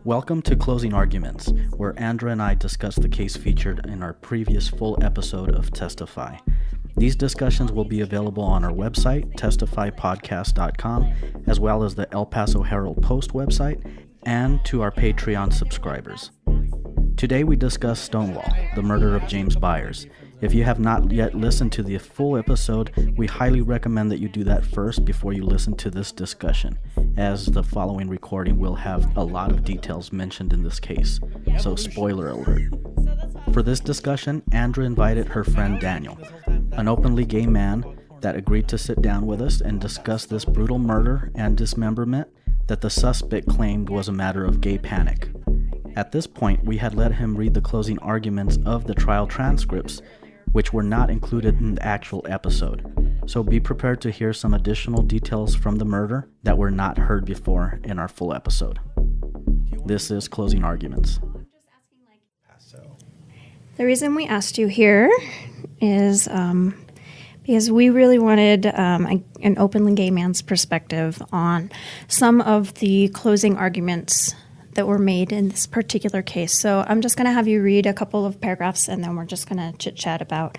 Welcome to Closing Arguments, where Andra and I discuss the case featured in our previous full episode of Testify. These discussions will be available on our website, testifypodcast.com, as well as the El Paso Herald Post website, and to our Patreon subscribers. Today we discuss Stonewall, the murder of James Byers. If you have not yet listened to the full episode, we highly recommend that you do that first before you listen to this discussion, as the following recording will have a lot of details mentioned in this case. So spoiler alert. For this discussion, Andra invited her friend Daniel, an openly gay man that agreed to sit down with us and discuss this brutal murder and dismemberment that the suspect claimed was a matter of gay panic. At this point, we had let him read the closing arguments of the trial transcripts, which were not included in the actual episode. So be prepared to hear some additional details from the murder that were not heard before in our full episode. This is Closing Arguments. The reason we asked you here is because we really wanted an openly gay man's perspective on some of the closing arguments that were made in this particular case. So I'm just going to have you read a couple of paragraphs, and then we're just going to chit-chat about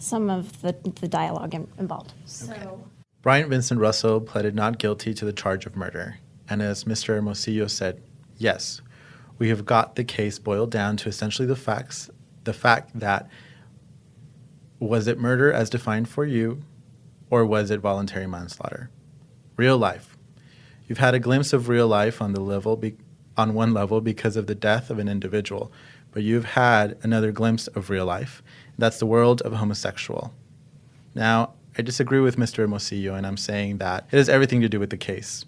some of the dialogue involved. Okay. Bryant Vincent Russell pleaded not guilty to the charge of murder. And as Mr. Hermosillo said, yes, we have got the case boiled down to essentially the facts. The fact that, was it murder as defined for you, or was it voluntary manslaughter? Real life. You've had a glimpse of real life on one level because of the death of an individual, but you've had another glimpse of real life. That's the world of a homosexual. Now, I disagree with Mr. Hermosillo, and I'm saying that it has everything to do with the case.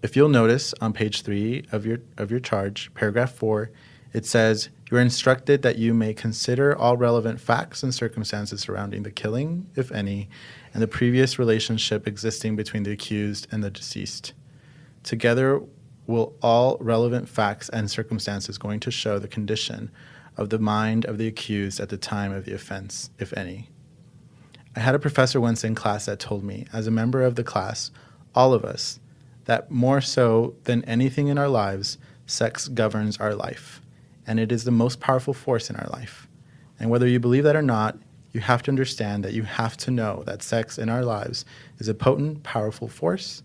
If you'll notice on page 3 of your charge, paragraph 4, it says, "You are instructed that you may consider all relevant facts and circumstances surrounding the killing, if any, and the previous relationship existing between the accused and the deceased. Together will all relevant facts and circumstances going to show the condition of the mind of the accused at the time of the offense, if any." I had a professor once in class that told me, as a member of the class, all of us, that more so than anything in our lives, sex governs our life, and it is the most powerful force in our life. And whether you believe that or not, you have to understand that you have to know that sex in our lives is a potent, powerful force.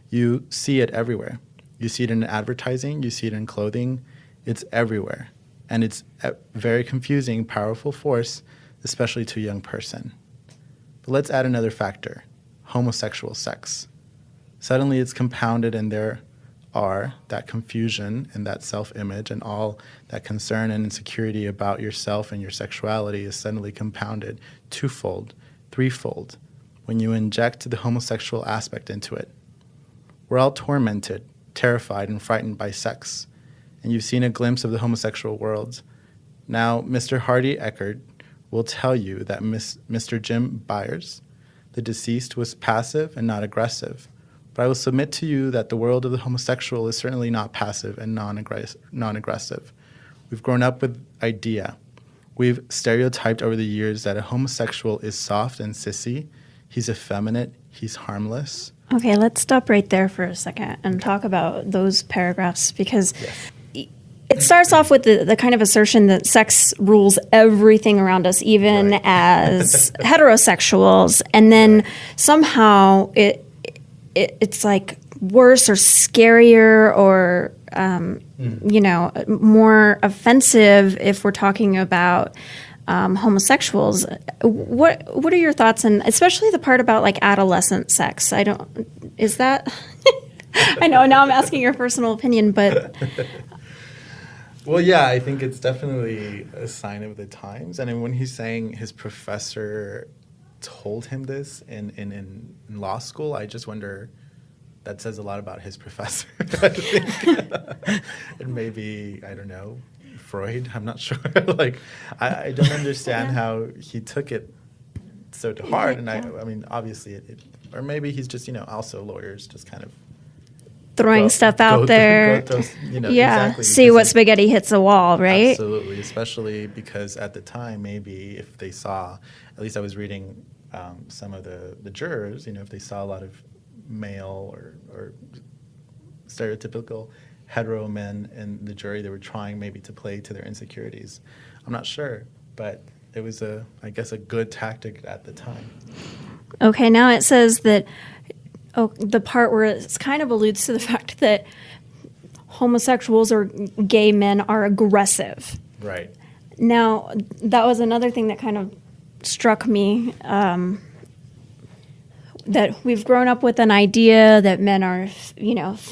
You see it everywhere. You see it in advertising. You see it in clothing. It's everywhere. And it's a very confusing, powerful force, especially to a young person. But let's add another factor, homosexual sex. Suddenly it's compounded, and there are that confusion and that self-image and all that concern and insecurity about yourself and your sexuality is suddenly compounded twofold, threefold, when you inject the homosexual aspect into it. We're all tormented, terrified, and frightened by sex, and you've seen a glimpse of the homosexual world. Now, Mr. Hardy Eckert will tell you that Mr. Jim Byers, the deceased, was passive and not aggressive. But I will submit to you that the world of the homosexual is certainly not passive and non-aggressive. We've grown up with idea. We've stereotyped over the years that a homosexual is soft and sissy. He's effeminate. He's harmless. Okay, let's stop right there for a second and talk about those paragraphs, because it starts off with the kind of assertion that sex rules everything around us, even as heterosexuals, and then somehow it's like worse or scarier or more offensive if we're talking about homosexuals. What are your thoughts, and especially the part about like adolescent sex? Is that I know now I'm asking your personal opinion, but well, yeah, I think it's definitely a sign of the times. And when he's saying his professor told him this in law school, I just wonder, that says a lot about his professor. I think. And maybe, I don't know, Freud, I'm not sure. I don't understand how he took it so to heart. And I mean, obviously, or maybe he's just, also lawyers just kind of throwing stuff out there. Exactly, see what spaghetti hits the wall, right? Absolutely, especially because at the time, maybe if they saw, at least I was reading some of the jurors, if they saw a lot of male or stereotypical hetero men in the jury they were trying maybe to play to their insecurities. I'm not sure, but it was I guess a good tactic at the time. Okay, now it says that the part where it kind of alludes to the fact that homosexuals or gay men are aggressive. Right. Now, that was another thing that kind of struck me, that we've grown up with an idea that men are,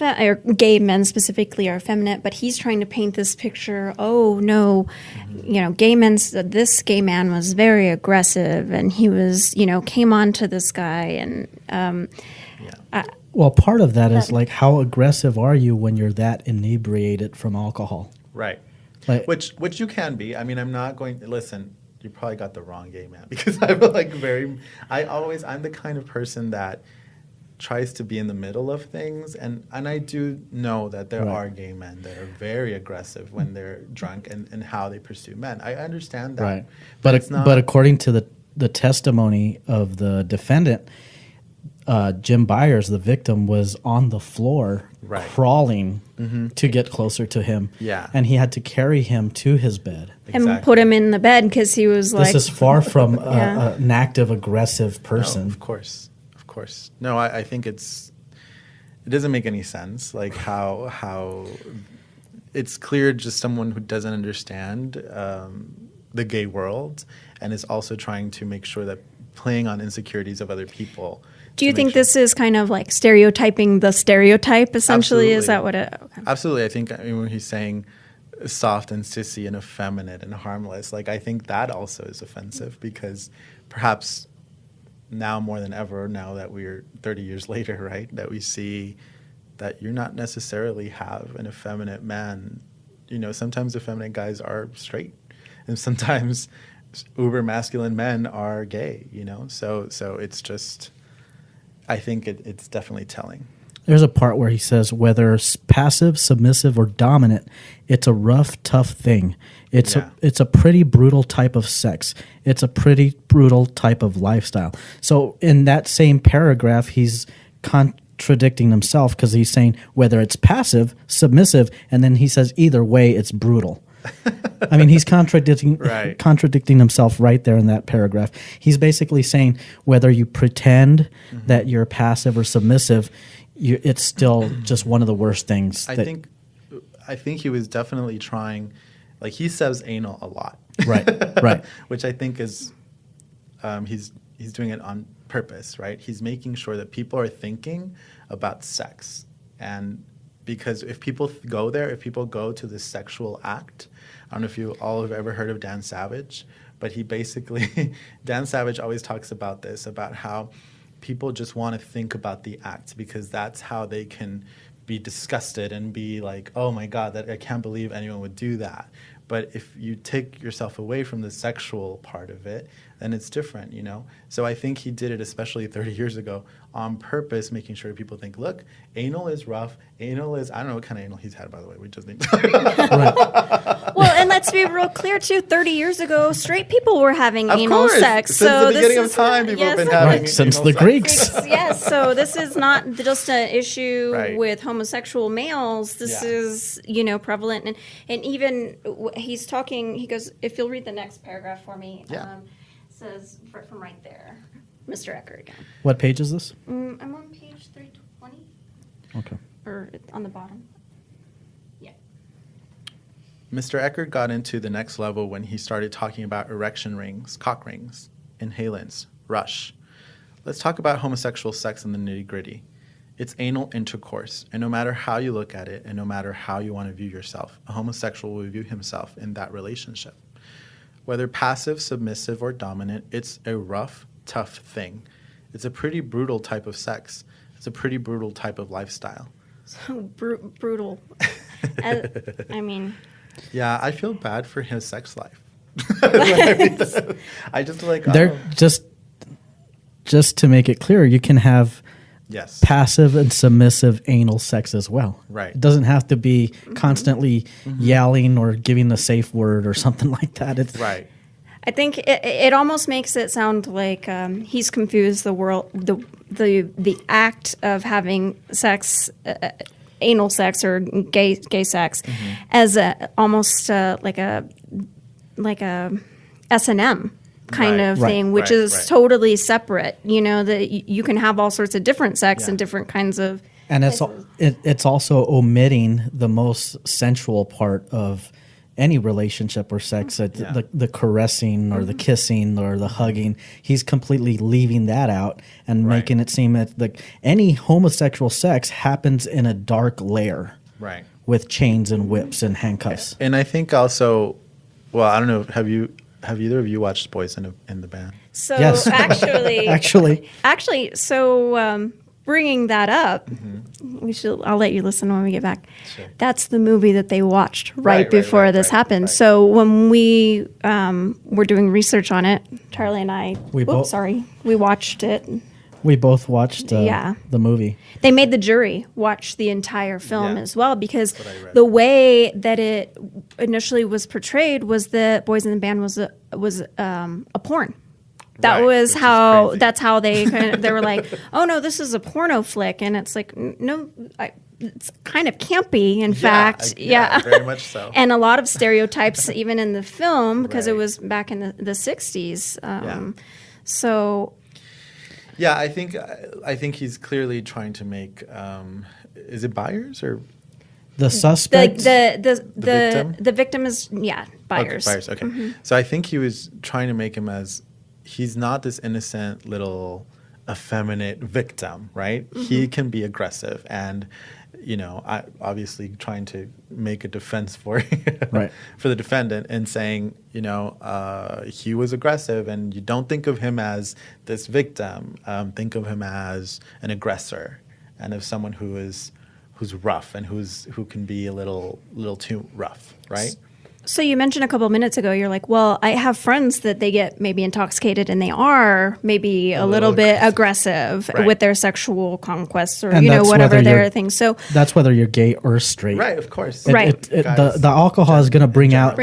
or gay men specifically are effeminate, but he's trying to paint this picture, oh, no, this gay man was very aggressive, and he was, came on to this guy, and... Well, part of that is like, how aggressive are you when you're that inebriated from alcohol? Right. Like, Which you can be. I mean, I'm not going to listen. You probably got the wrong gay man, because I'm the kind of person that tries to be in the middle of things, and I do know that there are gay men that are very aggressive when they're drunk and how they pursue men. I understand that. Right. But it's not. But according to the testimony of the defendant, Jim Byers, the victim, was on the floor crawling to get closer to him. Yeah. And he had to carry him to his bed. And put him in the bed because he was like... This is far from an active, aggressive person. No, of course. No, I think it doesn't make any sense. Like how it's clear just someone who doesn't understand the gay world and is also trying to make sure that playing on insecurities of other people. Do you think this is kind of like stereotyping the stereotype, essentially? Absolutely. Is that what it... Okay. Absolutely. I think when he's saying soft and sissy and effeminate and harmless, like, I think that also is offensive, because perhaps now more than ever, now that we're 30 years later, right, that we see that you're not necessarily have an effeminate man. Sometimes effeminate guys are straight, and sometimes uber masculine men are gay, So it's just... I think it's definitely telling. There's a part where he says, whether passive, submissive, or dominant, it's a rough, tough thing. It's a pretty brutal type of sex. It's a pretty brutal type of lifestyle. So in that same paragraph, he's contradicting himself, because he's saying whether it's passive, submissive, and then he says either way, it's brutal. I mean, he's contradicting himself right there in that paragraph. He's basically saying whether you pretend that you're passive or submissive, it's still just one of the worst things. I think he was definitely trying. Like, he says anal a lot, right, which I think is he's doing it on purpose, right? He's making sure that people are thinking about sex, and because if people go there, if people go to the sexual act, I don't know if you all have ever heard of Dan Savage, but he basically, Dan Savage always talks about this, about how people just want to think about the act, because that's how they can be disgusted and be like, oh my God, I can't believe anyone would do that. But if you take yourself away from the sexual part of it, then it's different, So I think he did it, especially 30 years ago, on purpose, making sure people think, look, anal is rough. Anal is, I don't know what kind of anal he's had, by the way. We just need to. Well, and let's be real clear, too. 30 years ago, straight people were having of anal course. sex. Since the beginning of time, people have been having since anal the sex. Greeks. Yes, so this is not just an issue with homosexual males. This is, prevalent. And even he's talking, he goes, if you'll read the next paragraph for me, says from right there, Mr. Eckert again. What page is this? I'm on page 320. Okay. Or on the bottom. Yeah. Mr. Eckert got into the next level when he started talking about erection rings, cock rings, inhalants, rush. Let's talk about homosexual sex in the nitty-gritty. It's anal intercourse, and no matter how you look at it, and no matter how you want to view yourself, a homosexual will view himself in that relationship. Whether passive, submissive, or dominant, it's a rough, tough thing. It's a pretty brutal type of sex. It's a pretty brutal type of lifestyle. So brutal. I mean... Yeah, I feel bad for his sex life. I just like... They're just to make it clear, you can have passive and submissive anal sex as well. Right. It doesn't have to be constantly yelling or giving the safe word or something like that. It's right. I think it almost makes it sound like he's confused the act of having sex, anal sex or gay sex as almost like a S&M kind of thing, which is totally separate. That you can have all sorts of different sex and different kinds of. And it's also omitting the most sensual part of any relationship or sex, the caressing or the kissing or the hugging. He's completely leaving that out and making it seem that any homosexual sex happens in a dark lair, with chains and whips and handcuffs. And I think also, well, I don't know, have either of you watched Boys in the Band? So yes. actually, so bringing that up, I'll let you listen when we get back. Sure. That's the movie that they watched right before this happened. So when we were doing research on it, Charlie and I, we watched it. We both watched the movie. They made the jury watch the entire film as well, because the way that it initially was portrayed was that Boys in the Band was a porn. That's how they they were like, oh no, this is a porno flick, and it's like, no, it's kind of campy, in fact. Very much so. And a lot of stereotypes even in the film, because it was back in the 60s. So. Yeah, I think he's clearly trying to make. Is it Byers or the suspect? The victim? The victim is Byers. Okay, Byers. Okay, so I think he was trying to make him as. He's not this innocent little effeminate victim, right? He can be aggressive, and obviously trying to make a defense for for the defendant and saying, he was aggressive, and you don't think of him as this victim. Think of him as an aggressor, and of someone who's rough and who can be a little too rough, right? So you mentioned a couple of minutes ago, you're like, well, I have friends that they get maybe intoxicated and they are maybe a little bit aggressive with their sexual conquests or, whatever their thing. So that's whether you're gay or straight. Right, of course. The alcohol is going to bring out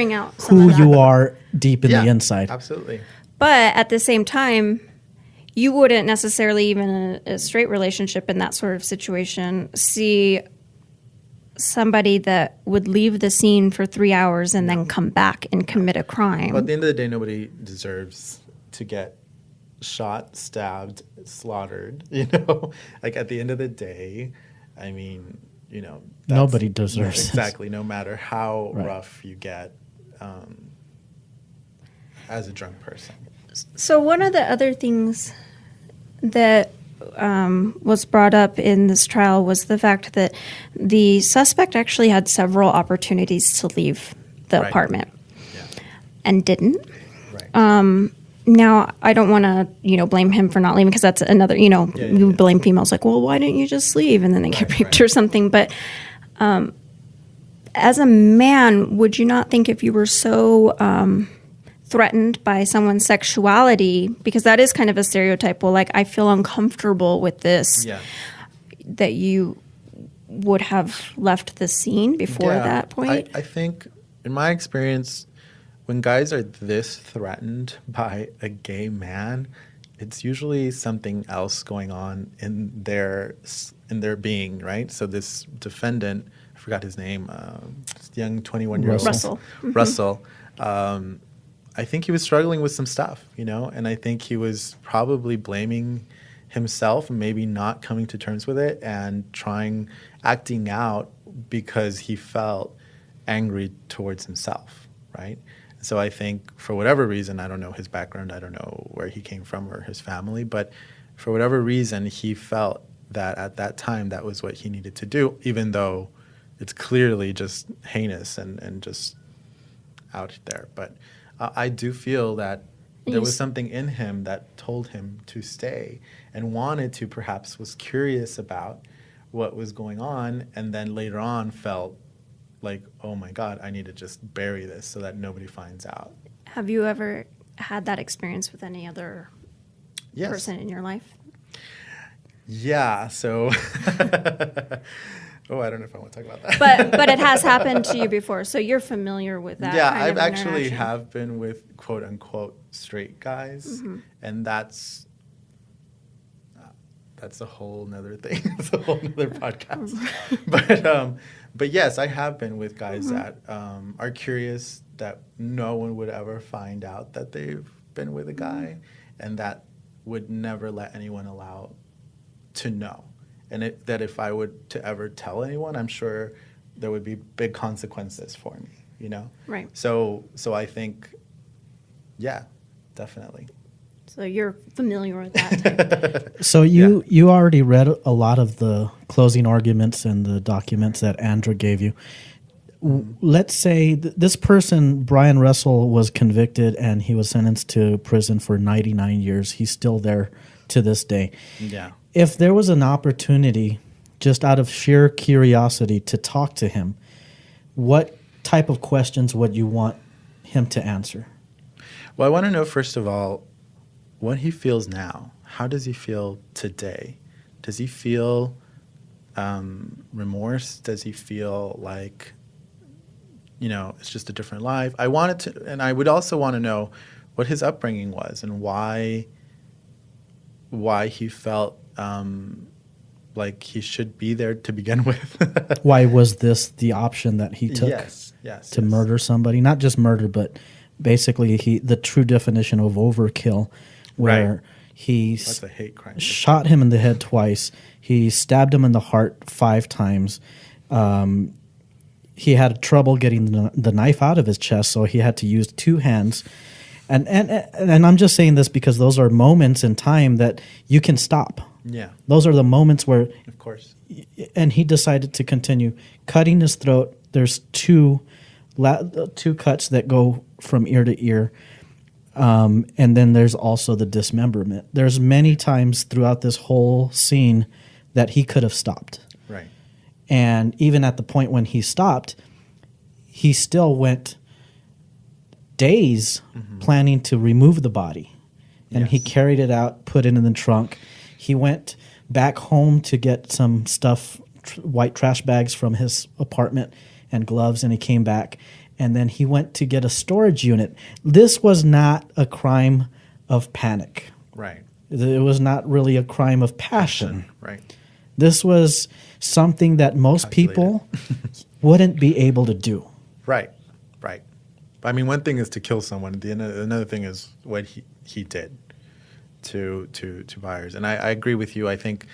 who you are deep in the inside. Absolutely. But at the same time, you wouldn't necessarily, even in a straight relationship in that sort of situation, see somebody that would leave the scene for 3 hours and then come back and commit a crime. Well, at the end of the day, nobody deserves to get shot, stabbed, slaughtered. Like at the end of the day, I mean, nobody deserves exactly. No matter how rough you get as a drunk person. So one of the other things that was brought up in this trial was the fact that the suspect actually had several opportunities to leave the apartment and didn't. Right. Now, I don't want to, blame him for not leaving, because that's another, you blame females like, well, why didn't you just leave? And then they get raped or something. But as a man, would you not think, if you were so threatened by someone's sexuality, because that is kind of a stereotype, well, like, I feel uncomfortable with this, that you would have left the scene before that point? I think, in my experience, when guys are this threatened by a gay man, it's usually something else going on in their being, right? So this defendant, I forgot his name, young 21-year-old Russell. I think he was struggling with some stuff, and I think he was probably blaming himself and maybe not coming to terms with it and acting out because he felt angry towards himself, right? So I think for whatever reason, I don't know his background, I don't know where he came from or his family, but for whatever reason, he felt that at that time that was what he needed to do, even though it's clearly just heinous and just out there. But I do feel that there was something in him that told him to stay and wanted to, perhaps was curious about what was going on, and then later on felt like, oh my God, I need to just bury this so that nobody finds out. Have you ever had that experience with any other person in your life? Yeah, so... Oh, I don't know if I want to talk about that. But it has happened to you before, so you're familiar with that. Yeah, kind I've of actually have been with quote unquote straight guys, and that's that's a whole nother thing. It's a whole nother podcast. But yes, I have been with guys that are curious that no one would ever find out that they've been with a guy, and that would never let anyone allow to know. And that if I would to ever tell anyone, I'm sure there would be big consequences for me, you know? Right. So I think, yeah, definitely. So you're familiar with that type. So you already read a lot of the closing arguments and the documents that Andra gave you. Let's say this person, Brian Russell, was convicted and he was sentenced to prison for 99 years. He's still there to this day. Yeah. If there was an opportunity, just out of sheer curiosity, to talk to him, what type of questions would you want him to answer? Well, I want to know, first of all, what he feels now. How does he feel today? Does he feel remorse? Does he feel like, it's just a different life? I would also want to know what his upbringing was and why he felt like he should be there to begin with. Why was this the option that he took? Yes, to murder somebody? Not just murder, but basically the true definition of overkill, where he That's a hate crime. shot him in the head twice. He stabbed him in the heart 5 times. He had trouble getting the knife out of his chest, so he had to use 2 hands. And I'm just saying this because those are moments in time that you can stop. Yeah. Those are the moments where, of course. And he decided to continue cutting his throat. There's 2 cuts that go from ear to ear. And then there's also the dismemberment. There's many times throughout this whole scene that he could have stopped. Right. And even at the point when he stopped, he still went days planning to remove the body. And he carried it out, put it in the trunk. He went back home to get some stuff, white trash bags from his apartment and gloves, and he came back. And then he went to get a storage unit. This was not a crime of panic. Right. It was not really a crime of passion. Right. This was something that most people wouldn't be able to do. Right. Right. I mean, one thing is to kill someone. Another thing is what he did to Byers. And I agree with you. I think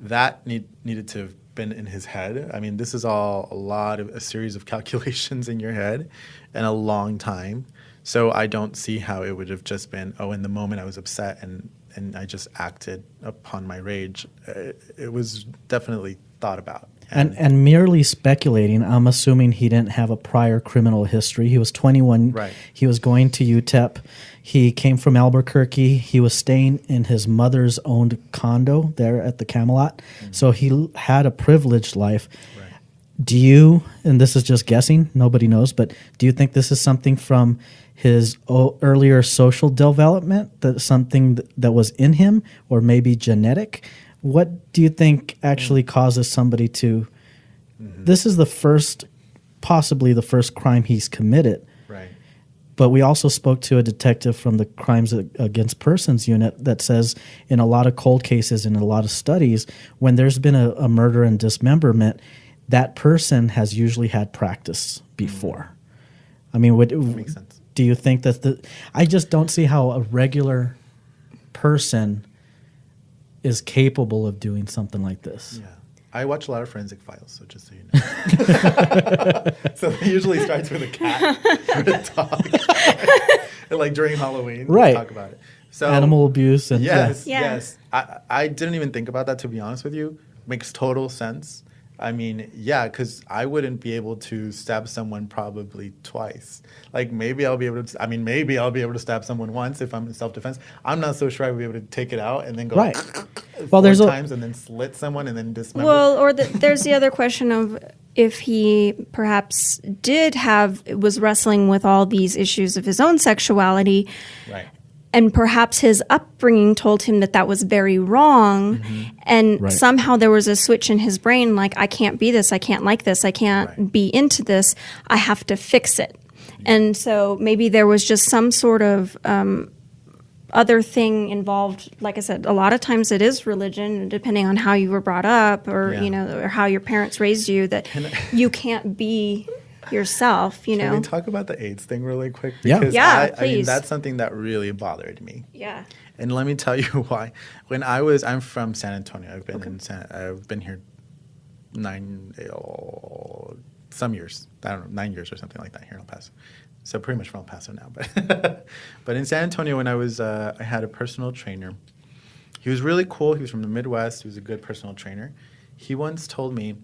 that needed to have been in his head. I mean, this is all a series of calculations in your head and a long time. So I don't see how it would have just been, in the moment I was upset and I just acted upon my rage. It was definitely thought about. And merely speculating, I'm assuming he didn't have a prior criminal history. He was 21. Right. He was going to UTEP. He came from Albuquerque. He was staying in his mother's owned condo there at the Camelot. So he had a privileged life. Right. Do you, and this is just guessing, nobody knows, but do you think this is something from his earlier social development, that something that was in him, or maybe genetic? What do you think actually causes somebody to... This is possibly the first crime he's committed. Right. But we also spoke to a detective from the Crimes Against Persons unit that says in a lot of cold cases and in a lot of studies, when there's been a murder and dismemberment, that person has usually had practice before. I mean, That makes sense. do you think that I just don't see how a regular person is capable of doing something like this. Yeah. I watch a lot of Forensic Files, so just so you know. So it usually starts with a cat or a dog. And like during Halloween, we talk about it. So animal abuse and yes. I didn't even think about that, to be honest with you. Makes total sense. I mean, yeah, because I wouldn't be able to stab someone probably twice. Like maybe I'll be able to stab someone once if I'm in self-defense. I'm not so sure I would be able to take it out and then go four times and then slit someone and then dismember. Well, or there's the other question of if he perhaps was wrestling with all these issues of his own sexuality. Right. And perhaps his upbringing told him that was very wrong. And somehow there was a switch in his brain, like, I can't be this. I can't like this. I can't be into this. I have to fix it. And so maybe there was just some sort of other thing involved. Like I said, a lot of times it is religion, depending on how you were brought up, or or how your parents raised you. That you can't be yourself. Can we talk about the AIDS thing really quick? Because I please. mean, that's something that really bothered me. Yeah. And let me tell you why. I'm from San Antonio. I've been here 9 years. I don't know, 9 years or something like that here in El Paso. So pretty much from El Paso now. But in San Antonio, when I was, I had a personal trainer. He was really cool. He was from the Midwest. He was a good personal trainer. He once told me,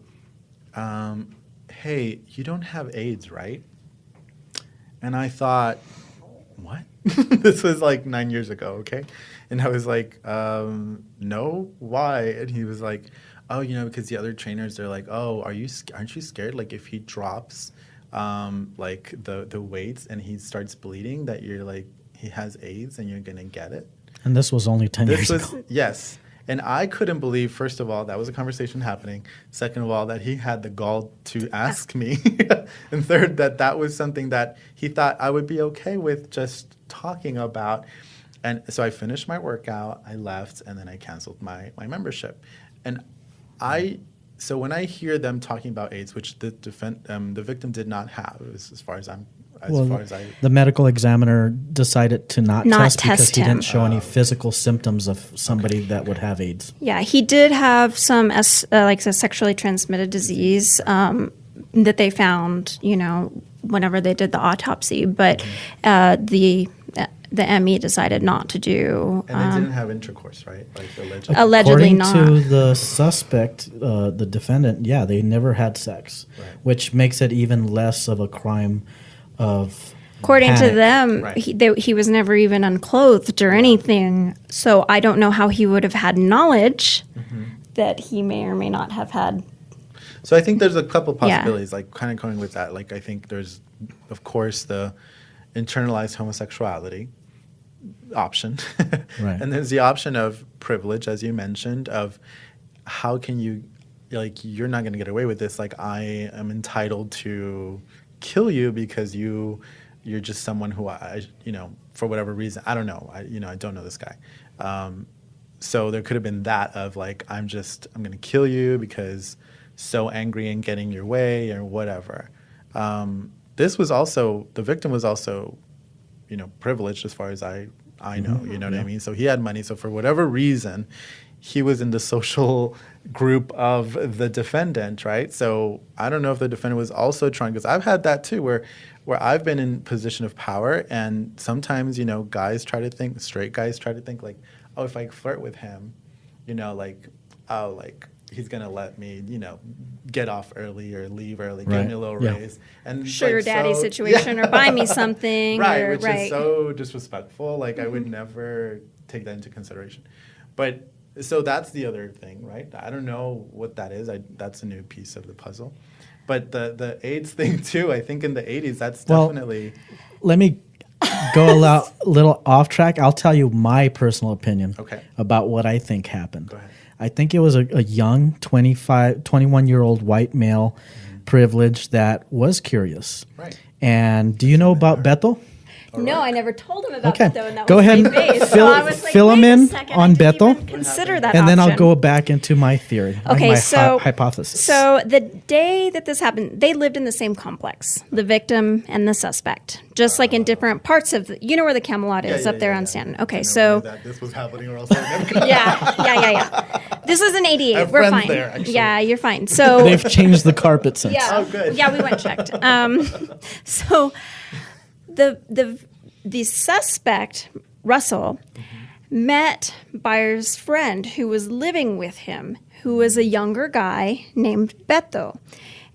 hey, you don't have AIDS, right? And I thought, what? This was like 9 years ago, okay? And I was like, no, why? And he was like, oh, because the other trainers, they're like, oh, aren't you scared? Like if he drops like the weights and he starts bleeding, that you're like, he has AIDS and you're going to get it? And this was only 10 years ago. Yes. And I couldn't believe, first of all, that was a conversation happening. Second of all, that he had the gall to ask me. And third, that was something that he thought I would be okay with just talking about. And so I finished my workout, I left, and then I canceled my membership. And so when I hear them talking about AIDS, which the victim did not have, as far as the medical examiner decided to not test because he didn't show any physical symptoms of somebody that would have AIDS. Yeah, he did have some like a sexually transmitted disease that they found, whenever they did the autopsy. But the ME decided not to do. And they didn't have intercourse, right? Like allegedly not. According to the suspect, the defendant, they never had sex, right. Which makes it even less of a crime of According panic. To them, right. he was never even unclothed or anything. So I don't know how he would have had knowledge that he may or may not have had. So I think there's a couple possibilities, like kind of going with that. Like I think there's, of course, the internalized homosexuality option. Right. And there's the option of privilege, as you mentioned, of how can you, like, you're not going to get away with this. Like, I am entitled to kill you because you're just someone who I for whatever reason, I don't know. I don't know this guy. So there could have been that of like, I'm going to kill you because so angry and getting your way or whatever. This was also, the victim was also, privileged as far as I know, you know what I mean? So he had money. So for whatever reason, he was in the social group of the defendant, right? So I don't know if the defendant was also trying, because I've had that too, where I've been in position of power, and sometimes, guys try to think, straight guys try to think like, oh, if I flirt with him, he's going to let me, get off early or leave early, give me a little raise. And sugar daddy situation, or buy me something. Right, which is so disrespectful. Like, I would never take that into consideration. But so that's the other thing, right? I don't know what that is. That's a new piece of the puzzle. But the AIDS thing, too, I think in the 80s, that's definitely... Let me go a little off track. I'll tell you my personal opinion about what I think happened. Go ahead. I think it was a young 21-year-old white male privilege that was curious. Right. And do you know about Beto? No, I never told him about Beto, and that go was ahead my face. and fill him in on Beto. Consider that and then option. I'll go back into my theory, my hypothesis. So the day that this happened, they lived in the same complex, the victim and the suspect, just like in different parts of where the Camelot is up there on Stanton. Okay, so this was happening, or else yeah. This was in '88. I have We're friends fine. there, actually. Yeah, you're fine. So they've changed the carpet since. Yeah. Oh, good. Yeah, we went and checked. So the suspect, Russell, met Byers' friend who was living with him, who was a younger guy named Beto.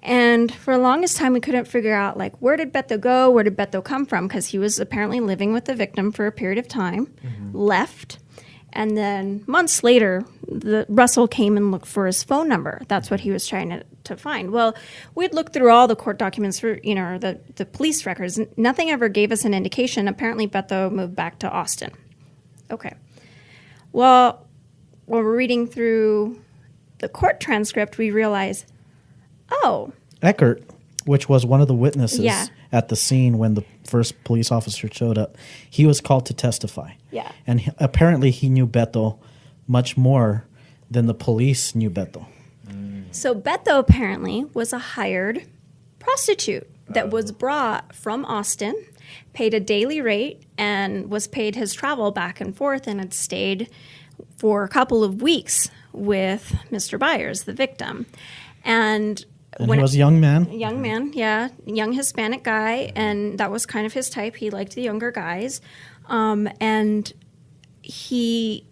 And for the longest time, we couldn't figure out, like, where did Beto go? Where did Beto come from? Because he was apparently living with the victim for a period of time, left. And then months later, Russell came and looked for his phone number. That's what he was trying to find. Well, we'd looked through all the court documents for, the police records. Nothing ever gave us an indication. Apparently, Beto moved back to Austin. Okay. Well, when we're reading through the court transcript, we realize, Eckert, which was one of the witnesses at the scene when the first police officer showed up. He was called to testify. Yeah. And apparently he knew Beto much more than the police knew Beto. So Beto apparently was a hired prostitute that was brought from Austin, paid a daily rate, and was paid his travel back and forth, and had stayed for a couple of weeks with Mr. Byers, the victim. And he was a young man. Young man, yeah. Young Hispanic guy, and that was kind of his type. He liked the younger guys. And he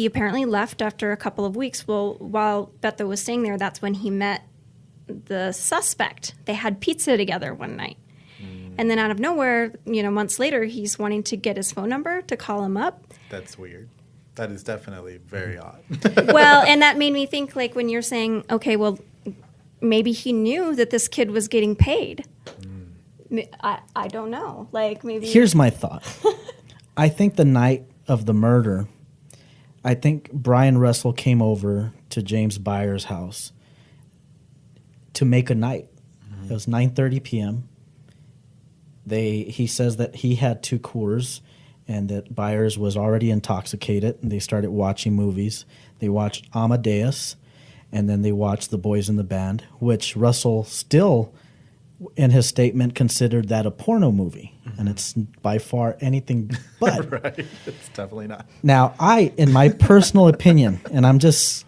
apparently left after a couple of weeks. Well, while Beto was staying there, that's when he met the suspect. They had pizza together one night. And then out of nowhere, months later, he's wanting to get his phone number to call him up. That's weird. That is definitely very odd. Well, and that made me think, like, when you're saying, okay, well, maybe he knew that this kid was getting paid. I don't know. Like, maybe. Here's my thought. I think the night of the murder, I think Brian Russell came over to James Byers' house to make a night. It was 9:30 p.m. He says that he had 2 Coors and that Byers was already intoxicated, and they started watching movies. They watched Amadeus, and then they watched The Boys in the Band, which Russell still, in his statement, considered that a porno movie. And it's by far anything but. Right. It's definitely not. Now, in my personal opinion, and I'm just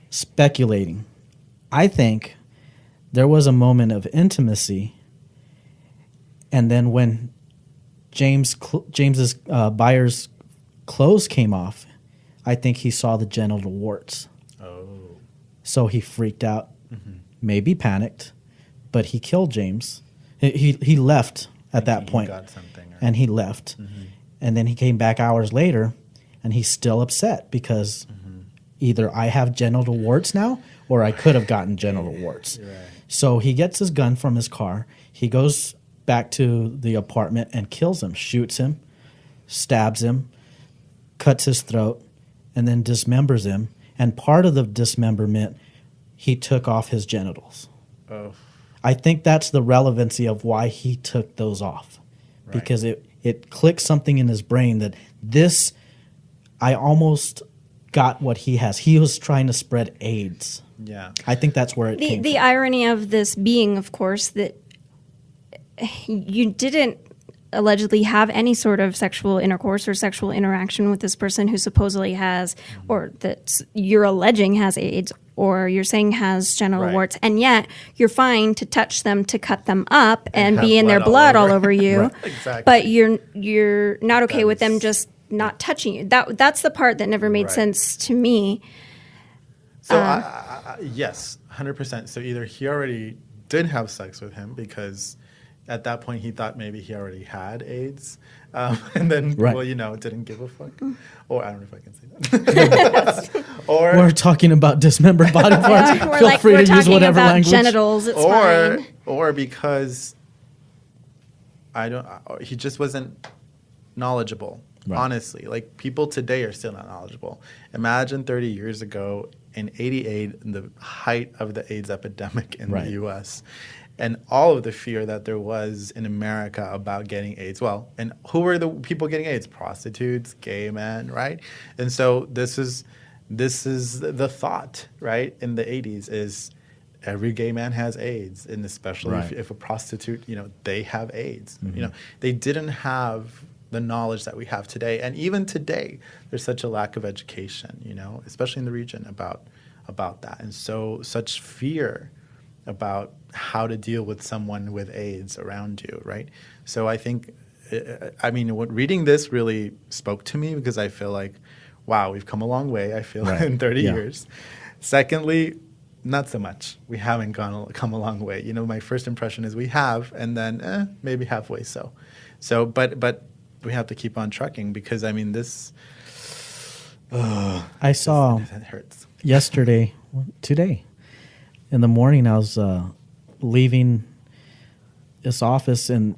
speculating, I think there was a moment of intimacy, and then when James's Byers' clothes came off, I think he saw the genital warts. Oh. So he freaked out, maybe panicked, but he killed James. He left at that point. He got something. And he left. And then he came back hours later, and he's still upset because either I have genital warts now or I could have gotten genital warts. Right. So he gets his gun from his car. He goes back to the apartment and kills him, shoots him, stabs him, cuts his throat, and then dismembers him. And part of the dismemberment, he took off his genitals. Oh. I think that's the relevancy of why he took those off. Right. Because it clicked something in his brain that I almost got what he has. He was trying to spread AIDS. Yeah. I think that's where it came The from. irony of this being, of course, that you didn't allegedly have any sort of sexual intercourse or sexual interaction with this person who supposedly has, or that you're alleging has AIDS, or you're saying has genital warts, and yet you're fine to touch them, to cut them up, and be in their blood all over you. Right. Exactly. But you're not okay with them just not touching you. That's the part that never made sense to me. So yes, 100%. So either he already did have sex with him because at that point he thought maybe he already had AIDS, and then didn't give a fuck. Or I don't know if I can say that. Or we're talking about dismembered body parts. Feel free to use whatever language. Genitals. It's fine. Or because he just wasn't knowledgeable. Right. Honestly, like people today are still not knowledgeable. Imagine 30 years ago in '88, in the height of the AIDS epidemic in the U.S., and all of the fear that there was in America about getting AIDS. Well, and who were the people getting AIDS? Prostitutes, gay men, right? And so this is the thought, right? In the 80s is every gay man has AIDS, and especially if a prostitute, they have AIDS. They didn't have the knowledge that we have today. And even today, there's such a lack of education, especially in the region about that. And so such fear about how to deal with someone with AIDS around you, right? So I think, reading this really spoke to me because I feel like, wow, we've come a long way, I feel, in 30 years. Secondly, not so much. We haven't come a long way. My first impression is we have, and then maybe halfway so. So, but we have to keep on trucking because, this... I saw it hurts. Today, in the morning, I was leaving this office, and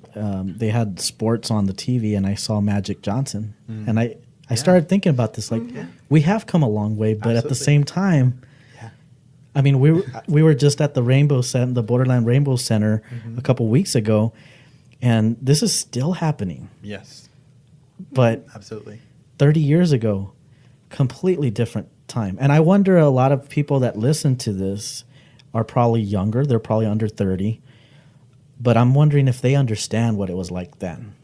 they had sports on the TV, and I saw Magic Johnson. And I started thinking about this, like, we have come a long way, but at the same time, I mean, we were just at the the Borderland Rainbow Center a couple weeks ago, and this is still happening. Yes. But absolutely. 30 years ago, completely different time. And I wonder, a lot of people that listen to this are probably younger. They're probably under 30. But I'm wondering if they understand what it was like then.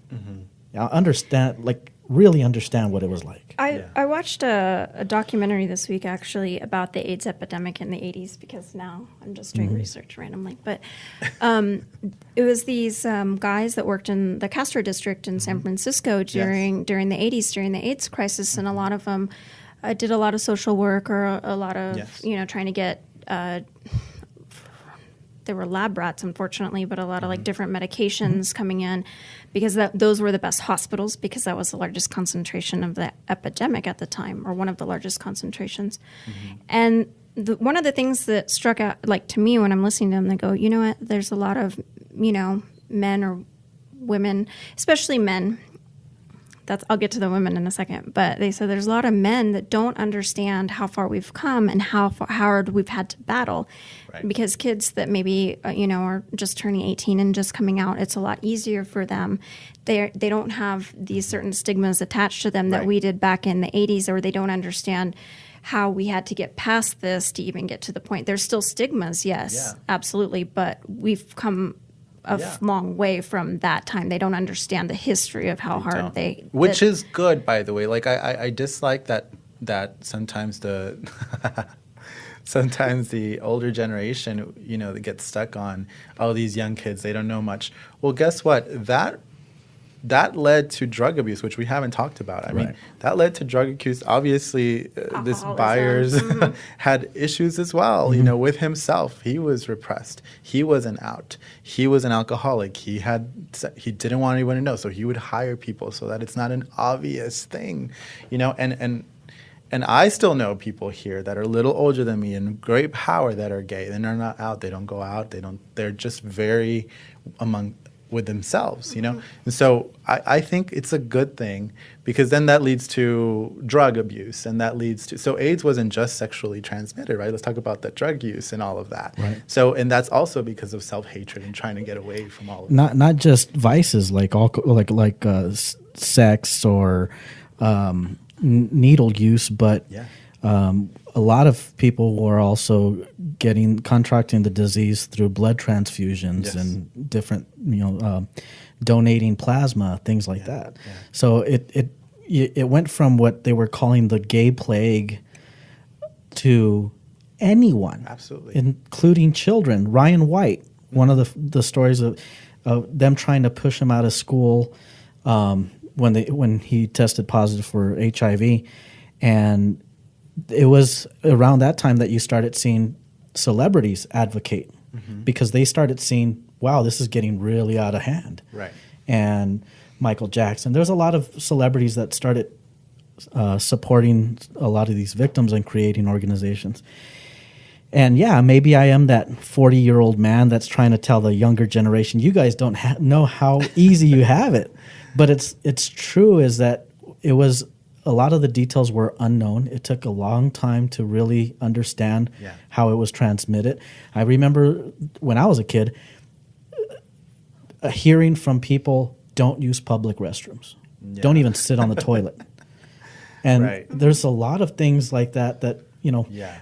Really understand what it was like. I watched a documentary this week, actually, about the AIDS epidemic in the 80s, because now I'm just doing research randomly. But it was these guys that worked in the Castro district in San Francisco during the 80s, during the AIDS crisis, and a lot of them did a lot of social work, or a lot of, trying to get... They were lab rats, unfortunately, but a lot of different medications coming in, because those were the best hospitals, because that was the largest concentration of the epidemic at the time, or one of the largest concentrations. And one of the things that struck out, to me, when I'm listening to them, they go, you know what? There's a lot of, men or women, especially men. I'll get to the women in a second, but they said there's a lot of men that don't understand how far we've come and how hard we've had to battle. Right. Because kids that maybe, are just turning 18 and just coming out, it's a lot easier for them. They don't have these certain stigmas attached to them that we did back in the 80s, or they don't understand how we had to get past this to even get to the point. There's still stigmas, yes, absolutely, but we've come a long way from that time. They don't understand the history of how hard which is good, by the way. I dislike that sometimes sometimes the older generation, they get stuck on, these young kids, they don't know much. Well, guess what? That led to drug abuse, which we haven't talked about. I mean, that led to drug abuse. Obviously, this Byers had issues as well, with himself. He was repressed. He wasn't out. He was an alcoholic. He didn't want anyone to know, so he would hire people so that it's not an obvious thing, And I still know people here that are a little older than me and great power that are gay. And they're not out. They don't go out. They're just very with themselves, And so I think it's a good thing, because then that leads to drug abuse, and that leads to... So AIDS wasn't just sexually transmitted, right? Let's talk about the drug use and all of that. Right. So, and that's also because of self-hatred and trying to get away from all of that. Not just vices like sex or needle use, but a lot of people were also contracting the disease through blood transfusions and different, donating plasma, things like that. Yeah. So it went from what they were calling the gay plague to anyone, absolutely, including children. Ryan White, one of the stories of them trying to push him out of school when he tested positive for HIV, and it was around that time that you started seeing celebrities advocate, because they started seeing, wow, this is getting really out of hand. Right. And Michael Jackson. There's a lot of celebrities that started supporting a lot of these victims and creating organizations. And maybe I am that 40-year-old man that's trying to tell the younger generation, you guys don't know how easy you have it. But it's true, is that it was... A lot of the details were unknown. It took a long time to really understand how it was transmitted. I remember when I was a kid, hearing from people, don't use public restrooms. Yeah. Don't even sit on the toilet. And there's a lot of things like that,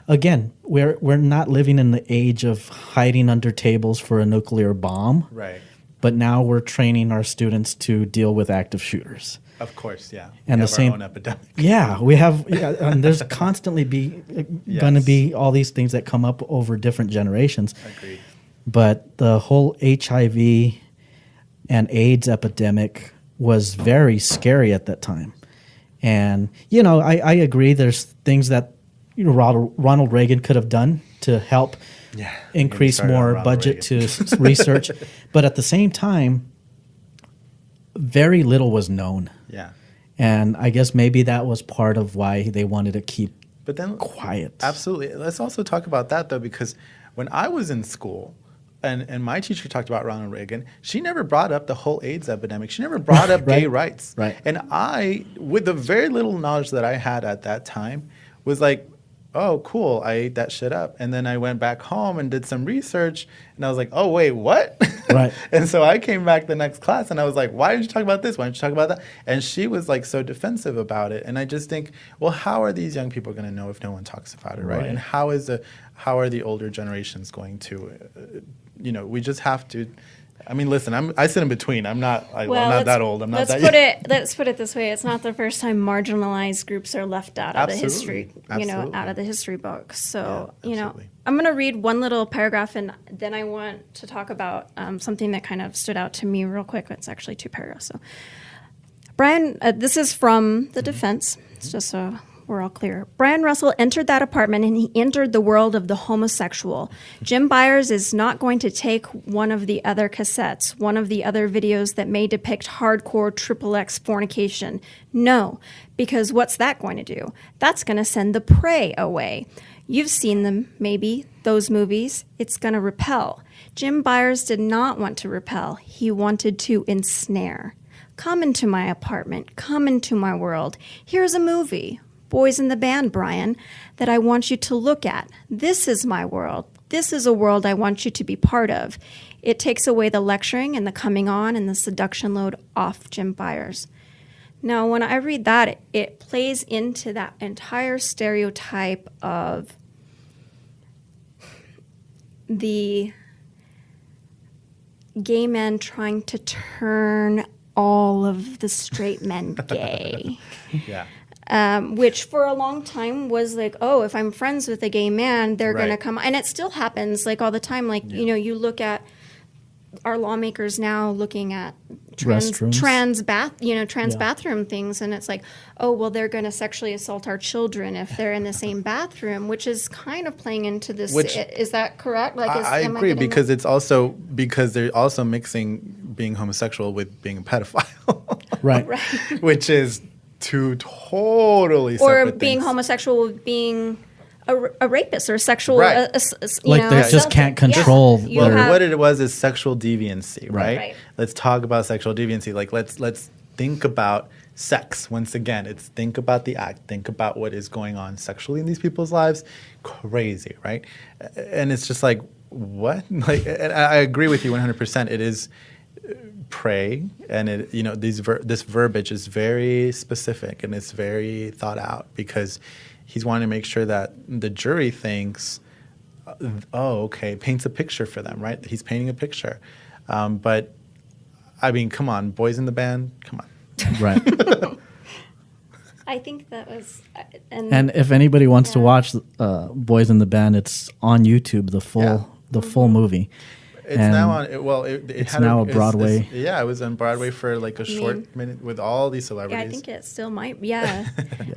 again, we're not living in the age of hiding under tables for a nuclear bomb. Right. But now we're training our students to deal with active shooters. Of course, yeah. And we the same our own epidemic. Yeah, we have. And there's constantly going to be all these things that come up over different generations. Agreed. But the whole HIV and AIDS epidemic was very scary at that time. And I agree. There's things that Ronald Reagan could have done to help increase more budget to research, but at the same time, very little was known. Yeah. And I guess maybe that was part of why they wanted to keep quiet. Absolutely. Let's also talk about that, though, because when I was in school and my teacher talked about Ronald Reagan, she never brought up the whole AIDS epidemic. She never brought up gay rights. Right. And I, with the very little knowledge that I had at that time, was like, oh, cool, I ate that shit up. And then I went back home and did some research, and I was like, oh, wait, what? Right. And so I came back the next class, and I was like, why didn't you talk about this? Why didn't you talk about that? And she was like so defensive about it. And I just think, well, how are these young people going to know if no one talks about it, right? And how are the older generations going to, we just have to. I mean, listen, I sit in between. I'm not that old. I'm not that young. Let's put it this way. It's not the first time marginalized groups are left out of the history, out of the history books. So, I'm going to read one little paragraph, and then I want to talk about something that kind of stood out to me real quick. It's actually 2 paragraphs. So, Brian, this is from the defense. It's just so we're all clear. Brian Russell entered that apartment, and he entered the world of the homosexual. Jim Byers is not going to take one of the other cassettes, one of the other videos that may depict hardcore XXX fornication. No, because what's that going to do? That's going to send the prey away. You've seen them, maybe, those movies. It's going to repel. Jim Byers did not want to repel. He wanted to ensnare. Come into my apartment. Come into my world. Here's a movie. Boys in the Band, Brian, that I want you to look at. This is my world. This is a world I want you to be part of. It takes away the lecturing and the coming on and the seduction load off Jim Byers. Now, when I read that, it plays into that entire stereotype of the gay men trying to turn all of the straight men gay. Yeah. Which for a long time was like, oh, if I'm friends with a gay man, they're going to come. And it still happens like all the time. Like, you look at our lawmakers now looking at trans bathroom things. And it's like, oh, well, they're going to sexually assault our children if they're in the same bathroom, which is kind of playing into this. Is that correct? Like, I agree because they're also mixing being homosexual with being a pedophile. Right. Which is two totally separate or being things. Homosexual with being a rapist or sexual they just can't control what it was is sexual deviancy, right? Let's talk about sexual deviancy. Like let's think about sex once again. It's think about the act, think about what is going on sexually in these people's lives. Crazy, right? And it's just like what? Like, and I agree with you 100%. It is prey, and this verbiage is very specific and it's very thought out because he's wanting to make sure that the jury thinks, paints a picture for them, right? He's painting a picture. But I mean, come on, Boys in the Band, come on. Right. I think that was... And if anybody wants to watch Boys in the Band, it's on YouTube, the full movie. It's now on. Well, it's now a Broadway. It was on Broadway for like a short minute with all these celebrities. Yeah, I think it still might. Yeah.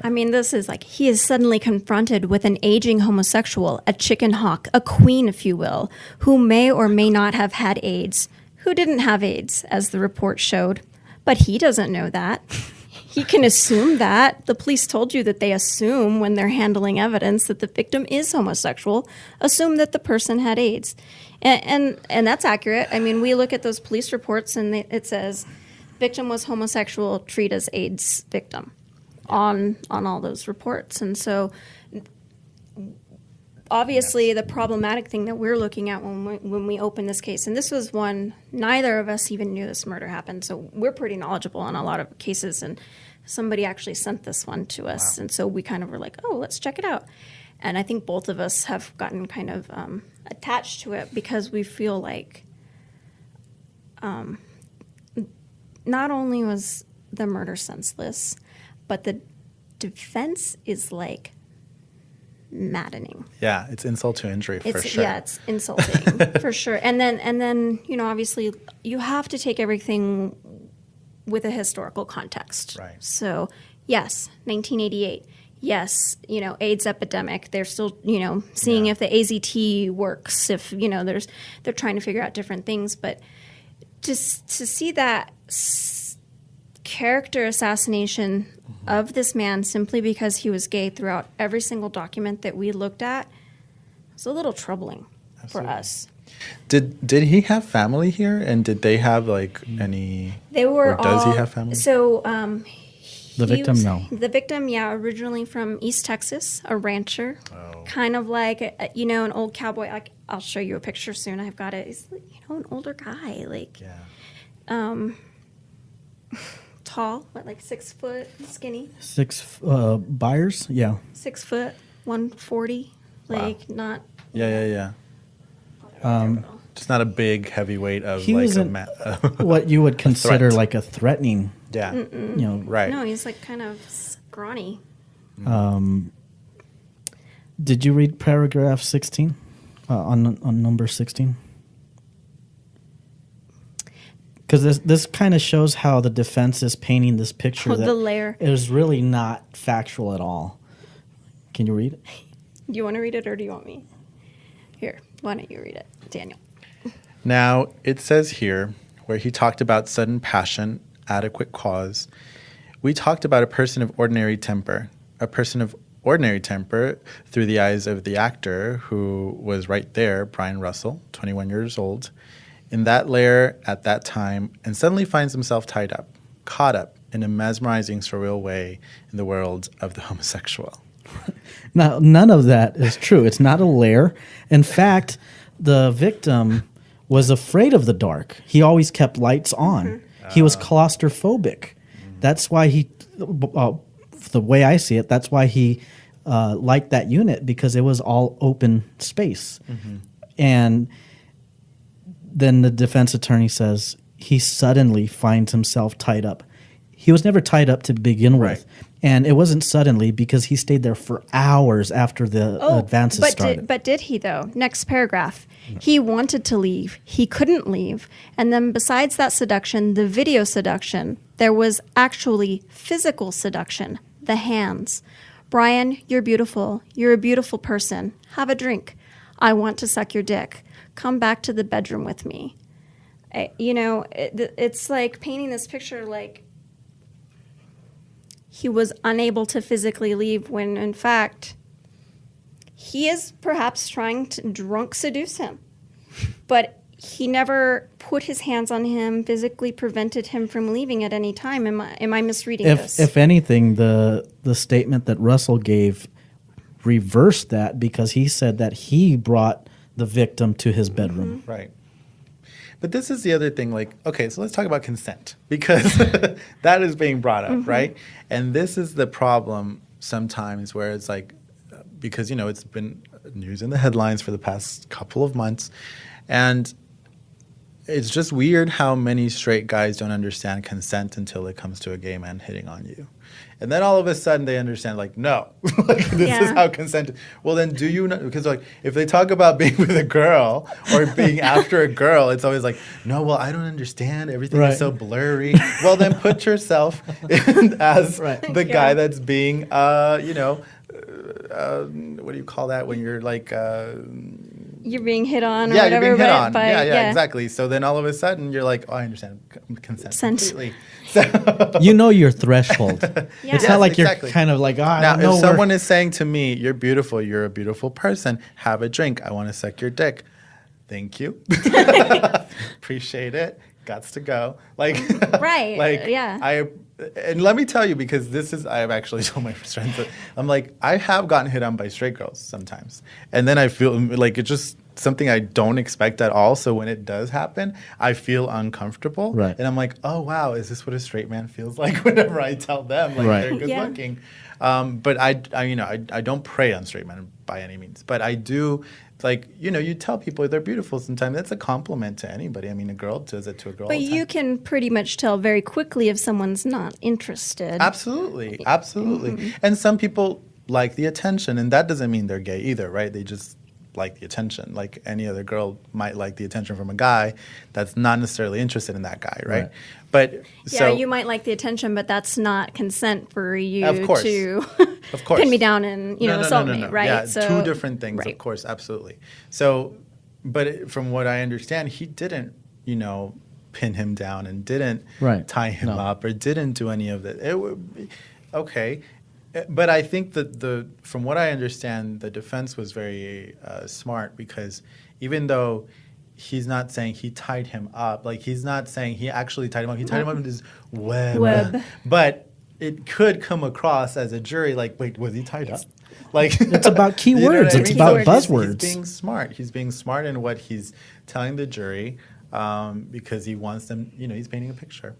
I mean, this is like he is suddenly confronted with an aging homosexual, a chicken hawk, a queen, if you will, who may or may not have had AIDS, who didn't have AIDS, as the report showed, but he doesn't know that. He can assume that. The police told you that they assume when they're handling evidence that the victim is homosexual, assume that the person had AIDS. And that's accurate. I mean, we look at those police reports and it says victim was homosexual, treat as AIDS victim on all those reports. And so obviously the problematic thing that we're looking at when we open this case, and this was one, neither of us even knew this murder happened. So we're pretty knowledgeable on a lot of cases, and somebody actually sent this one to us. Wow. And so we kind of were like, oh, let's check it out. And I think both of us have gotten kind of attached to it because we feel like not only was the murder senseless, but the defense is like maddening. Yeah, it's insult to injury for sure. Yeah, it's insulting for sure. And then obviously you have to take everything with a historical context. Right. So yes, 1988. Yes, AIDS epidemic. They're still, seeing if the AZT works. If they're trying to figure out different things. But just to see that character assassination of this man simply because he was gay throughout every single document that we looked at was a little troubling for us. Did he have family here, and did they have like any? They were. Or does he have family? So The victim, no. The victim, yeah, originally from East Texas, a rancher. Oh. Kind of like, an old cowboy. I'll show you a picture soon. I've got it. He's, an older guy. Tall, like 6 foot, skinny. Byers? Yeah. 6 foot, 140. Not. Yeah. Just not a big heavyweight of he wasn't what you would consider like a threatening. Yeah. Right. No, he's like kind of scrawny. Did you read paragraph 16 on number 16? Because this kind of shows how the defense is painting this picture that the layer is really not factual at all. Can you read it? Do you want to read it or do you want me? Here, why don't you read it, Daniel? Now, it says here, where he talked about sudden passion, adequate cause, we talked about a person of ordinary temper. A person of ordinary temper through the eyes of the actor who was right there, Brian Russell, 21 years old, in that lair at that time, and suddenly finds himself tied up, caught up in a mesmerizing, surreal way in the world of the homosexual. Now, none of that is true. It's not a lair. In fact, the victim was afraid of the dark. He always kept lights on. He was claustrophobic. That's why the way I see it, that's why he liked that unit, because it was all open space. And then the defense attorney says he suddenly finds himself tied up. He was never tied up to begin with. And it wasn't suddenly, because he stayed there for hours after the advances started. But did he, though? Next paragraph. He wanted to leave. He couldn't leave. And then besides that seduction, the video seduction, there was actually physical seduction, the hands. Brian, you're beautiful. You're a beautiful person. Have a drink. I want to suck your dick. Come back to the bedroom with me. It's like painting this picture like he was unable to physically leave when, in fact, he is perhaps trying to drunk seduce him. But he never put his hands on him, physically prevented him from leaving at any time. Am I misreading this? If anything, the statement that Russell gave reversed that, because he said that he brought the victim to his bedroom. Right. But this is the other thing, okay, so let's talk about consent, because that is being brought up, right? And this is the problem sometimes where it's because, it's been news in the headlines for the past couple of months, and it's just weird how many straight guys don't understand consent until it comes to a gay man hitting on you. And then all of a sudden they understand, no, this is how consent is. Well, then do you know? Because, if they talk about being with a girl or being after a girl, it's always no, well, I don't understand. Everything is so blurry. Well, then put yourself in as the guy that's being, what do you call that when you're you're being hit on or yeah, whatever. You're being hit on. Yeah, Exactly. So then all of a sudden you're I understand consent completely. So your threshold. It's not like you're kind of now, if someone is saying to me, you're beautiful, you're a beautiful person, have a drink, I want to suck your dick. Thank you. Appreciate it. Gots to go. And let me tell you, because I've actually told my friends that I have gotten hit on by straight girls sometimes. And then I feel it's just something I don't expect at all. So when it does happen, I feel uncomfortable. Right. And I'm oh, wow, is this what a straight man feels like whenever I tell them they're good looking? But I don't prey on straight men by any means. But I do, you tell people they're beautiful sometimes. That's a compliment to anybody. I mean, a girl does it to a girl all But the time. you can pretty much tell very quickly if someone's not interested. Absolutely. And some people like the attention, and that doesn't mean they're gay either, right? They just like the attention. Like any other girl might like the attention from a guy that's not necessarily interested in that guy, right? But you might like the attention, but that's not consent for you to of course. pin me down and assault me, right? Yeah, so, two different things, of course, absolutely. So, but from what I understand, he didn't, pin him down and didn't tie him up or didn't do any of that. It would okay. But I think that from what I understand, the defense was very smart, because even though he's not saying he tied him up, he's not saying he actually tied him up. He tied him up in his web. But it could come across as a jury like, wait, was he tied up? Like It's about keywords. You know what I It's mean? about So buzzwords. He's being smart. He's being smart in what he's telling the jury because he wants them, he's painting a picture.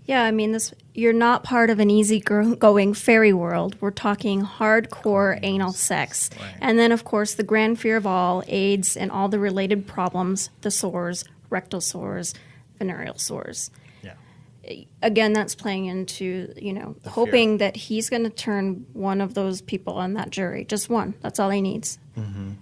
Yeah, I mean, you're not part of an easy-going fairy world. We're talking hardcore anal sex. Right. And then, of course, the grand fear of all, AIDS and all the related problems, the sores, rectal sores, venereal sores. Yeah. Again, that's playing into, hoping that he's going to turn one of those people on that jury. Just one. That's all he needs. Mm-hmm.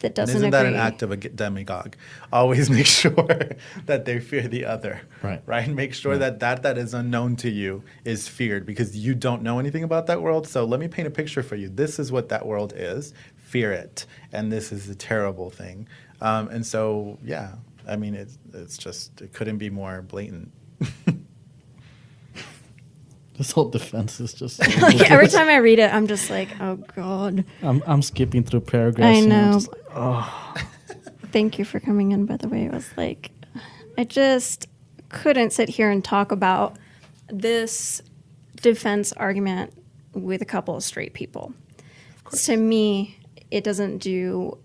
That doesn't Isn't agree. that an act of a demagogue? Always make sure that they fear the other. Right? Make sure that is unknown to you is feared because you don't know anything about that world. So let me paint a picture for you. This is what that world is. Fear it. And this is a terrible thing. And so, yeah, I mean, it's just, it couldn't be more blatant. This whole defense is just Like, every time I read it, I'm just like, oh, God. I'm skipping through paragraphs. I and I'm know. just like, oh. Thank you for coming in, by the way. It was like, I just couldn't sit here and talk about this defense argument with a couple of straight people. To me, it doesn't do,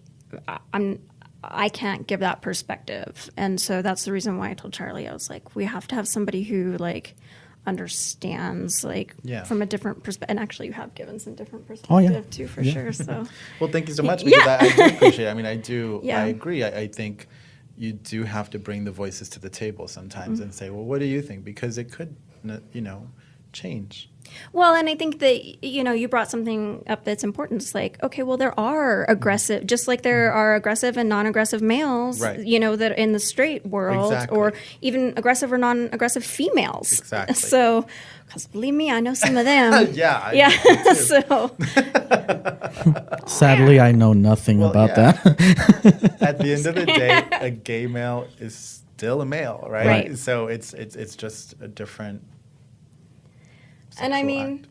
I can't give that perspective. And so that's the reason why I told Charlie, I was like, we have to have somebody who, like, understands, like, from a different perspective. And actually, you have given some different perspective, too, for sure. So, well, thank you so much because I do appreciate it. I mean, I agree. I think you do have to bring the voices to the table sometimes and say, well, what do you think? Because it could, change. Well, and I think that, you brought something up that's important. It's like, okay, well, there are aggressive, just like there are aggressive and non-aggressive males, that in the straight world, or even aggressive or non-aggressive females. Exactly. So, because believe me, I know some of them. I do too. Sadly, I know nothing about that. At the end of the day, a gay male is still a male, right? So it's just a different. And I mean,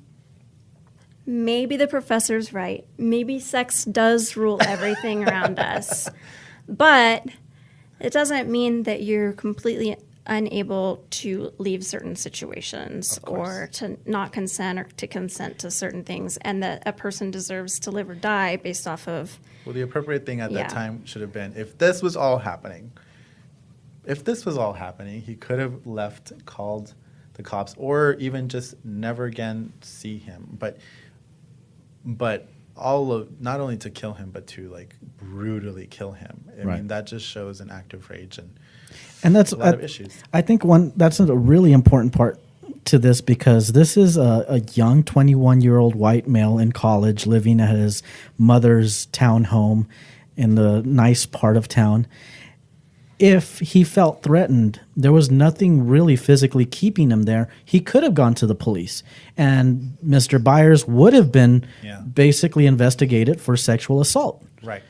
maybe the professor's right. Maybe sex does rule everything around us. But it doesn't mean that you're completely unable to leave certain situations or to not consent or to consent to certain things, and that a person deserves to live or die based off of... Well, the appropriate thing at that time should have been, if this was all happening, he could have called the cops, or even just never again see him. But not only to kill him, but to, like, brutally kill him. I mean, that just shows an act of rage and that's a lot of issues. I think that's a really important part to this, because this is a young 21-year-old white male in college living at his mother's townhome in the nice part of town. If he felt threatened, there was nothing really physically keeping him there. He could have gone to the police, and Mr. Byers would have been basically investigated for sexual assault. Right.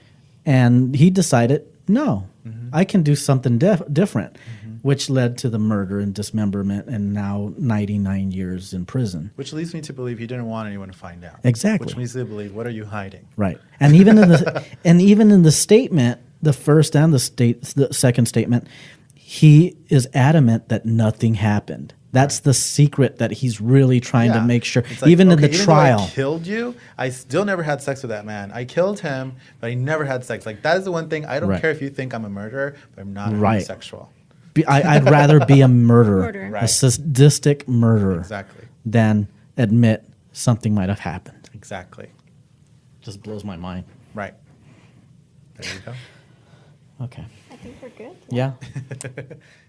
And he decided, no, I can do something different, which led to the murder and dismemberment and now 99 years in prison. Which leads me to believe he didn't want anyone to find out. Exactly. Which leads me to believe, what are you hiding? Right. And even in the statement, the first and the second statement, he is adamant that nothing happened. That's the secret that he's really trying to make sure. Like, even in the trial, I killed you, I still never had sex with that man. I killed him, but I never had sex. Like, that is the one thing. I don't care if you think I'm a murderer, but I'm not homosexual. I'd rather be a murderer, a sadistic murderer, than admit something might have happened. Exactly. Just blows my mind. Right. There you go. Okay. I think we're good. Yeah.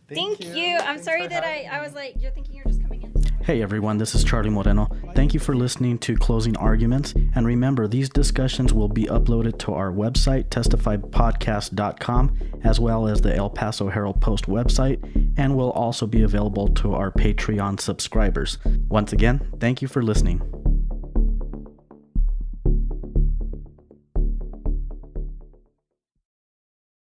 Thank you. I'm sorry that I was like, you're thinking you're just coming in. Hey everyone, this is Charlie Moreno. Thank you for listening to Closing Arguments. And remember, these discussions will be uploaded to our website, testifypodcast.com, as well as the El Paso Herald Post website, and will also be available to our Patreon subscribers. Once again, thank you for listening.